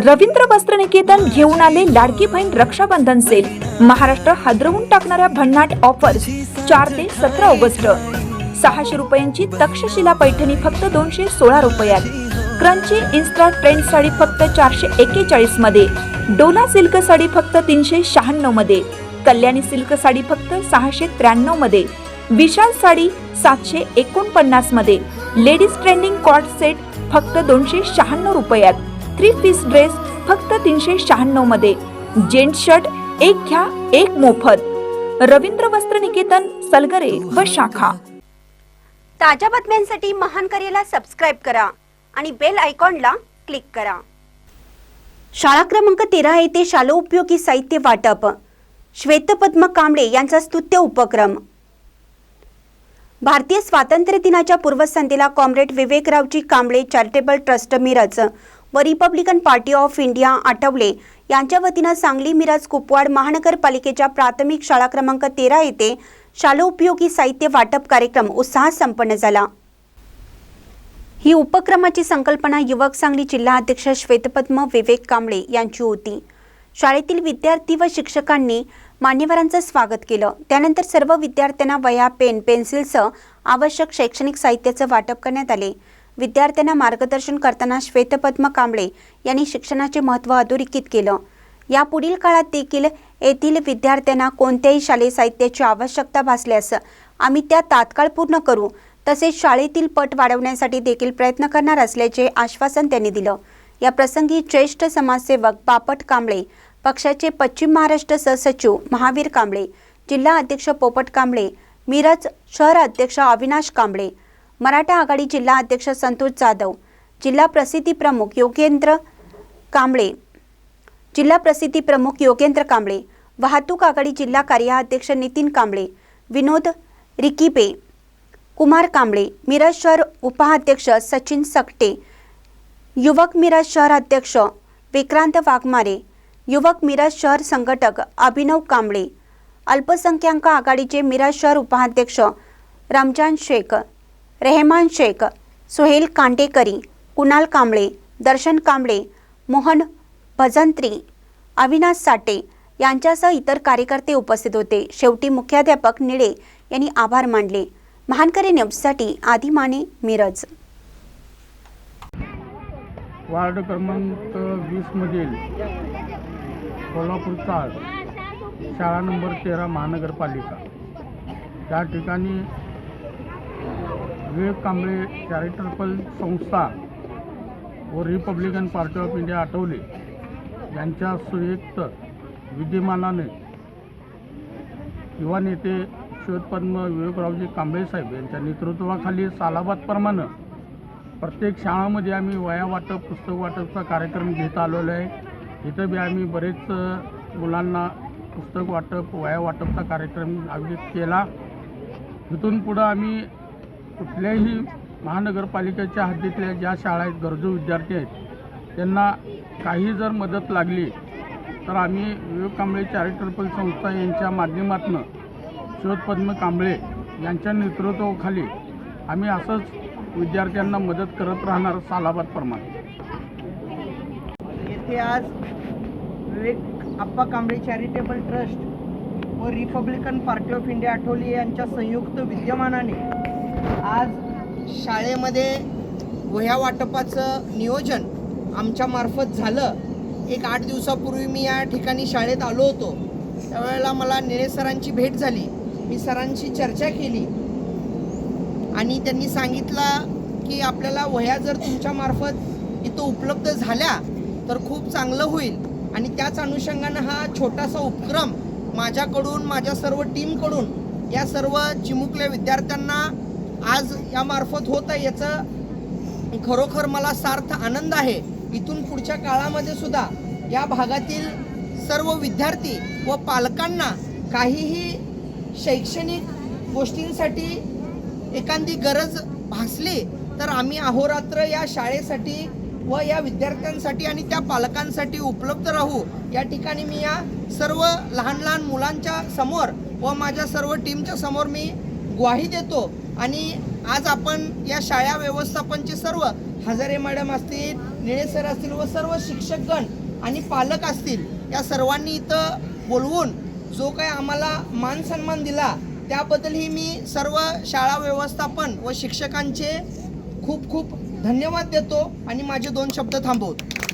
रवींद्र वस्त्रनिकेतन घेऊन आले लाडकी बहीण रक्षाबंधन सेल। महाराष्ट्र हादरवून टाकणाऱ्या भन्नाट ऑफर्स 4 ते 17 ऑगस्ट। 600 रुपयांची तक्षशिला पैठणी फक्त 216 रुपयात। क्रंची इन्स्टा ट्रेंड साडी फक्त 441 मध्ये। डोला सिल्क साडी फक्त 396 मध्ये। कल्याणी सिल्क साडी फक्त 693 मध्ये। विशाल साडी 749 मध्ये। लेडीज ट्रेंडिंग कॉर्ड सेट फक्त 296 रुपयात। 3 पीस ड्रेस फक्त 396 मध्ये। जेंट्स शर्ट एक घ्या एक मोफत। रवींद्र वस्त्रनिकेतन, सलगरे व शाखा। ताज्या बातम्यांसाठी महान करेला सबस्क्राइब करा आणि बेल आयकॉनला क्लिक करा। शाळा क्रमांक 13 येथे शालोपयोगी साहित्य वाटप। श्वेतपद्म कांबळे यांचा स्तुत्य उपक्रम। भारतीय स्वातंत्र्य दिनाच्या पूर्वसंध्येला comrade Vivekraoji Kamble charitable trust Miraj व Republican Party of India Athawale यांच्या वतीने सांगली मिरज कुपवाड महानगरपालिकेच्या प्राथमिक शाळा क्रमांक 13 येथे शालोपयोगी साहित्य वाटप कार्यक्रम उत्साहात संपन्न झाला। ही उपक्रमाची संकल्पना युवक सांगली जिल्हा अध्यक्ष श्वेतपद्म विवेक कांबळे यांची होती। शाळेतील विद्यार्थी व शिक्षकांनी मान्यवरांचं स्वागत केलं। त्यानंतर सर्व विद्यार्थ्यांना वह्या, पेन, पेन्सिलसह आवश्यक शैक्षणिक साहित्याचं वाटप करण्यात आले। विद्यार्थ्यांना मार्गदर्शन करताना श्वेतपद्म कांबळे यांनी शिक्षणाचे महत्त्व अधोरेखित केलं। यापुढील काळात देखील येथील विद्यार्थ्यांना कोणत्याही शालेय साहित्याची आवश्यकता भासल्यास आम्ही त्या तात्काळ पूर्ण करू, तसेच शाळेतील पट वाढवण्यासाठी देखील प्रयत्न करणार असल्याचे आश्वासन त्यांनी दिलं। या प्रसंगी ज्येष्ठ समाजसेवक बापट कांबळे, पक्षाचे पश्चिम महाराष्ट्र सहसचिव महावीर कांबळे, जिल्हा अध्यक्ष पोपट कांबळे, मिरज शहर अध्यक्ष अविनाश कांबळे, मराठा आघाडी जिल्हा अध्यक्ष संतोष जाधव, जिल्हा प्रसिद्धी प्रमुख योगेंद्र कांबळे, वाहतूक आघाडी जिल्हा कार्याध्यक्ष नितीन कांबळे, विनोद रिकीपे, कुमार कांबळे, मिरज शहर उपाध्यक्ष सचिन सकटे, युवक मिरज शहर अध्यक्ष विक्रांत वाघमारे, युवक मिरज शहर संघटक अभिनव कांबळे, अल्पसंख्याक आघाडीचे मिरज शहर उपाध्यक्ष रमजान शेख, रेहमान शेख, सोहेल कांडेकरी, कुणाल कांबळे, दर्शन कांबळे, मोहन भजंत्री, अविनाश साटे यांच्यासह इतर कार्यकर्ते उपस्थित होते। शेवटी मुख्याध्यापक निळे यांनी आभार मानले। महानकरी न्यूजसाठी आदी माने, मिरज। वार्ड क्रमांक 20 मधील कोल्हापूर चाळ शाळा नंबर 13 महानगरपालिका त्या ठिकाणी विवेक कांबळे चॅरिटेबल संस्था व Republican Party of India Athawale यांच्या संयुक्त विद्यमानाने युवा नेते श्वेतपद्म विवेकरावजी कांबळे साहेब यांच्या नेतृत्वाखाली सालाबादप्रमाणे प्रत्येक शाळांमध्ये आम्ही वह्या वाटप, पुस्तक वाटपचा कार्यक्रम घेत आलेलो आहे। इथं बी आम्ही बरेच मुलांना पुस्तक वाटप, वह्या वाटपचा कार्यक्रम आयोजित केला। इथून पुढं आम्ही कुठल्याही महानगरपालिकेच्या हद्दीतल्या ज्या शाळा आहेत, गरजू विद्यार्थी आहेत, त्यांना काही जर मदत लागली तर आम्ही विवेक कांबळे चॅरिटेबल संस्था यांच्या माध्यमातून श्वेतपद्म कांबळे यांच्या नेतृत्वाखाली आम्ही असंच विद्यार्थ्यांना मदत करत राहणार सालाबादप्रमाणे। येथे आज विवेक आप्पा कांबळे चॅरिटेबल ट्रस्ट व Republican Party of India Athawale यांच्या संयुक्त विद्यमानाने आज शाळेमध्ये वह्या वाटपाचं नियोजन आमच्या मार्फत झालं। एक 8 दिवसापूर्वी मी या ठिकाणी शाळेत आलो होतो। त्यावेळेला मला निळे सरांची भेट झाली। मी सरांशी चर्चा केली आणि त्यांनी सांगितलं की आपल्याला वह्या जर तुमच्या मार्फत इथं उपलब्ध झाल्या तर खूप चांगलं होईल आणि त्याच अनुषंगानं हा छोटासा उपक्रम माझ्याकडून, माझ्या सर्व टीमकडून या सर्व चिमुकल्या विद्यार्थ्यांना आज या मार्फत होत आहे। याचं खरोखर मला सार्थ आनंद आहे। इथून पुढच्या काळामध्ये सुद्धा या भागातील सर्व विद्यार्थी व पालकांना काहीही शैक्षणिक गोष्टींसाठी एखादी गरज भासली तर आम्ही अहोरात्र या शाळेसाठी व या विद्यार्थ्यांसाठी आणि त्या पालकांसाठी उपलब्ध राहू। या ठिकाणी मी या सर्व लहान लहान मुलांच्या समोर व माझ्या सर्व टीमच्या समोर मी ग्वाही देतो आणि आज आपण या शाळा व्यवस्थापनचे सर्व हजारे मॅडम असतील, निळे सर असतील व सर्व शिक्षकगण आणि पालक असतील या सर्वांनी इथं बोलवून जो काही आम्हाला मान सन्मान दिला त्याबद्दलही मी सर्व शाळा व्यवस्थापन व शिक्षकांचे खूप खूप धन्यवाद देतो आणि माझे 2 शब्द थांबवतो.